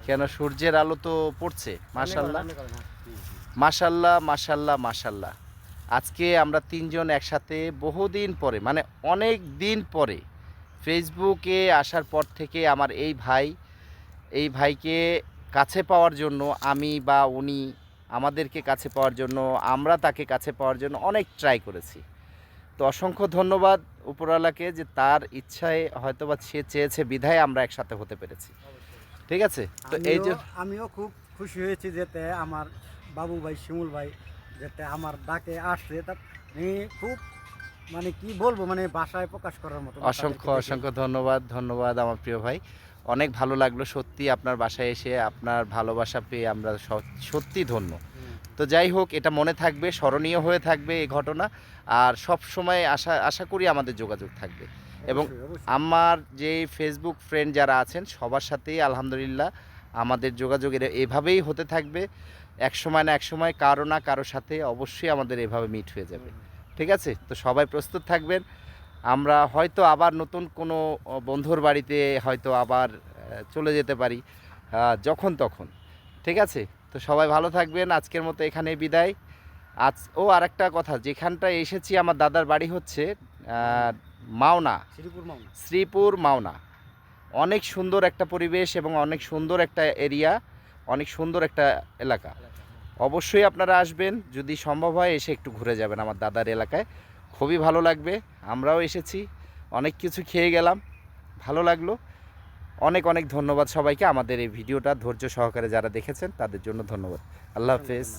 কেন সূর্যের আলো তো পড়ছে। মাশাল্লাহ মাশাল্লাহ মাশাল্লাহ মাশাল্লাহ। আজকে আমরা তিনজন একসাথে বহুদিন পরে, মানে অনেক দিন পরে ফেসবুকে আসার পর থেকে আমার এই ভাইকে কাছে পাওয়ার জন্য আমি বা উনি আমাদেরকে কাছে পাওয়ার জন্য, আমরা তাকে কাছে পাওয়ার জন্য অনেক ট্রাই করেছি। তো অসংখ্য ধন্যবাদ উপরওয়ালাকে যে তার ইচ্ছায় হয়তোবা সে চেয়েছে বিধায় আমরা একসাথে হতে পেরেছি। ঠিক আছে, তো এই যে আমিও খুব খুশি হয়েছি যেতে আমার বাবু ভাই শিমুল ভাই যেতে আমার ডাকে আসছে, তা খুব মানে কি বলবো, মানে ভাষায় প্রকাশ করার মতো। অসংখ্য অসংখ্য ধন্যবাদ আমার প্রিয় ভাই। অনেক ভালো লাগলো সত্যি আপনার বাসায় এসে আপনার ভালোবাসা পেয়ে আমরা সত্যি ধন্য। তো যাই হোক, এটা মনে থাকবে, স্মরণীয় হয়ে থাকবে এই ঘটনা। আর সব সময় আশা করি আমাদের যোগাযোগ থাকবে। এবং আমার যে ফেসবুক ফ্রেন্ড যারা আছেন সবার সাথেই আলহামদুলিল্লাহ আমাদের যোগাযোগের এভাবেই হতে থাকবে। এক সময় না এক সময় কারো না কারো সাথে অবশ্যই আমাদের এভাবে মিট হয়ে যাবে। ঠিক আছে, তো সবাই প্রস্তুত থাকবেন। আমরা হয়তো আবার নতুন কোনো বন্ধুর বাড়িতে হয়তো আবার চলে যেতে পারি যখন তখন। ঠিক আছে, তো সবাই ভালো থাকবেন। আজকের মতো এখানেই বিদায়। আরেকটা কথা, যেখানটায় এসেছি আমার দাদার বাড়ি হচ্ছে মাওনা, শ্রীপুর মাওনা। অনেক সুন্দর একটা পরিবেশ এবং অনেক সুন্দর একটা এরিয়া, অনেক সুন্দর একটা এলাকা। অবশ্যই আপনারা আসবেন, যদি সম্ভব হয় এসে একটু ঘুরে যাবেন আমার দাদার এলাকায়, খুবই ভালো লাগবে। আমরাও এসেছি, অনেক কিছু খেয়ে গেলাম, ভালো লাগলো। অনেক অনেক ধন্যবাদ সবাইকে। আমাদের এই ভিডিওটা ধৈর্য সহকারে যারা দেখেছেন তাদের জন্য ধন্যবাদ। আল্লাহ হাফেজ।